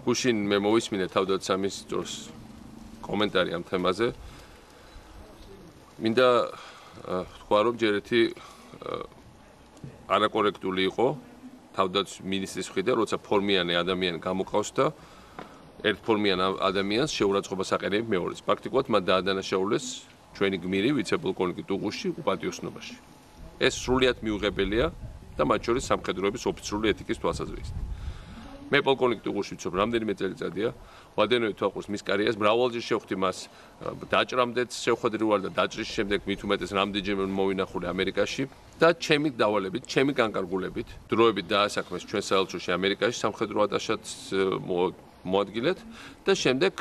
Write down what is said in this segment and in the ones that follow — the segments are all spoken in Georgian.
გუშინ მე მოვისმინე თავდაცვის კომენტარი ამ თემაზე. მინდა თქვა რომ ჯერ ერთი არაკორექტული იყო თავდაცვის მინისტრის მხრიდან, როცა ფორმიანი ადამიანი გამოყავს და ერთფორმიან ადამიანს შეურაცხყოფას აყენებს მეორეს. პრაქტიკულად მათ დაადანაშაულეს ჩვენი გმირი ვიცე-პოლკოვნიკი ტუღუში უპატიოსნობაში. ეს სრულიად მიუღებელია და მათ შორის სამხედროების ოფიციალური ეთიკის თვალსაზრისით. მე პოლკოვნიკი ტუღუში ვიცნობ რამდენიმე წელიწადია, ვადენოვი თვალყურს მის კარიერას მრავალჯერ შევხვდი მას დაჭრამდეც შევხვედრი ვარ და დაჭრის შემდეგ მით უმეტეს რამდენჯერმე მოვინახული ამერიკაში და ჩემი დავალებით, ჩემი განკარგულებით დროებით დაასაქმეს ჩვენ საელჩოში ამერიკაში სამხედრო ატაშატს მოადგილეთ და შემდეგ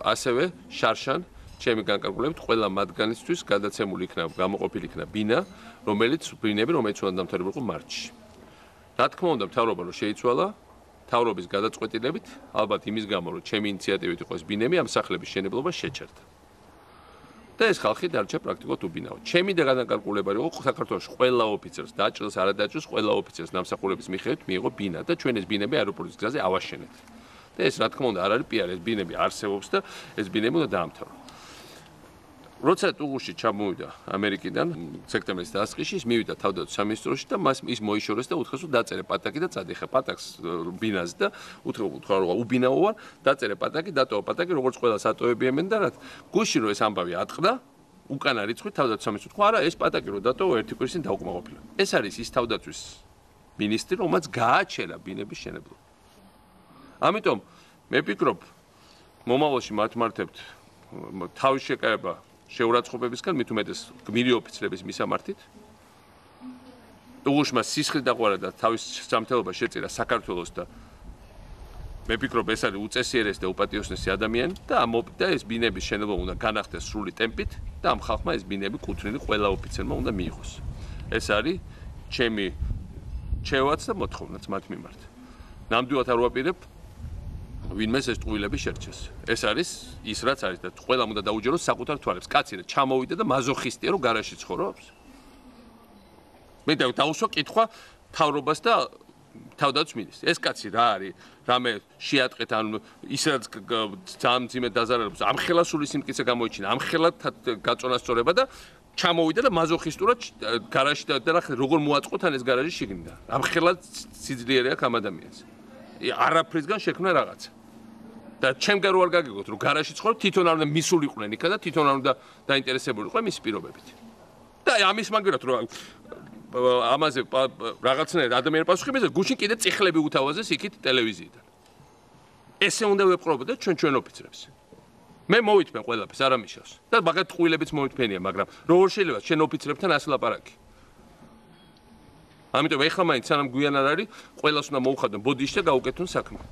ასევე შარშან ჩემი განკარგულებით ყველა მათგანისთვის გადაცემული იქნა, გამოყოფილი იქნა ბინა, რომელიც უნდა დამთავრებულიყო მარტში. რა თქმა უნდა, მთავრობა რომ შეიცვალა, მთავრობის გადაწყვეტილებით, ალბათ იმის გამო, რომ ჩემი ინიციატივით იყო ეს ბინები, ამ სახლების შენებლობა შეჩერდა. და ეს ხალხი დარჩა პრაქტიკულად უბინაო. ჩემი განკარგულება იყო საქართველოს ყველა ოფიცერს, დაჭრილს, არადაჭრილს, ყველა ოფიცერს ნამსახურების მიხედვით მიიღო ბინა და ჩვენ ეს ბინები აეროპორტის გზაზე ავაშენეთ. და ეს რა თქმა უნდა არ არის პიარი, ეს ბინები არსებობს და ეს ბინები უნდა დაამთავროს. როცა ტუღუში ჩამოვიდა ამერიკიდან სექტემბრის დასაწყისში, ის მივიდა თავდაცვის სამინისტროში და მას ის მოიშორეს და უთხრეს რომ დაწერე პატაკი და წადი. ხა პატაკს ბინაზე და უთხრა რომ უბინაო ვარ, დაწერე პატაკი, დატოვა პატაკი, როგორც ყველას ატოვებიებენ და რა. გუშინ რომ ეს ამბავი ატყდა, უკანა რიცხვით თავდაცვის სამინისტრო თქვა, არა, ეს პატაკი რომ დატოვა ერთი კვირის წინ დაუკმაყოფილა. ეს არის ის თავდაცვის მინისტრი, რომელმაც გააჩერა ბინების შენებლობა. ამიტომ მე ვფიქრობ, მომავალში მართებთ თავის შეკავება შეურაცხყოფებისგან, მით უმეტეს გმირი ოფიცრების მისამართით. ტუღუშმა სისხლი დაყვარა და თავის სამართლობა შეწირა საქართველოს და მე ვფიქრობ, ეს არის უწესიერესი და უპატიოსნესი ადამიანი და ეს ბინების შენებლობა უნდა განახდეს სრული ტემპით და ამ ხალხმა ეს ბინები კუთვნილი ყველა ოფიცერმა უნდა მიიღოს. ეს არის ჩემი ჩევაც და მოთხოვნაც მათ მიმართ. ნამდვილად არ ვაპირებ ვინმეს ეს ტყუილები შერჩეს. ეს არის ის რაც არის და ყველამ უნდა დაუჯეროს საკუთარ თვალებს. კაცი რა ჩამოვიდა და მაზოხისტია რომ გარაჟში ცხოვრობს. მე დავუსვა კითხვა მთავრობას და თავდაცვის მინისტრს. ეს კაცი რა არის? რამე შეატყეთ ან ის რაც ძალიან მძიმე დაზარალებს. ამხელა სული სიმტკიცე გამოიჩინა. ამხელა გაწონასწორება და ჩამოვიდა და მაზოხისტურად გარაჟში და როგორ მოაწყოთ ან ეს გარაჟი შიგნიდან. ამხელა სიძლიერე აქვს ამ ადამიანს. არაფრისგან შექმნა რაღაცა. და ჩემგან რო არ გაგიგოთ, რომ გარაჟში ცხოვრობ, თვითონ არ უნდა მისულიყვნენ იქა და თვითონ არ უნდა დაინტერესებულიყო მის პირობებით. და ამის მაგერად რომ ამაზე რაღაცნაირად ადამიანი პასუხებს, გუშინ კიდე წიხლები უთავაზეს იქით ტელევიზიიდან. ესე უნდა ვეპყრობოდეთ ჩვენ ოფიცრებს. მე მოვითმენ ყველაფერს, არ ამიშავს. და მაგათ ტყუილებიც მოვითმენია, მაგრამ როგორ შეიძლება ჩვენ ოფიცრებთან ასე ლაპარაკი? ამიტომ ეხლა მაინც სანამ გვიან არ არის, ყველას უნდა მოუხადონ ბოდიში და გაუკეთონ საქმე.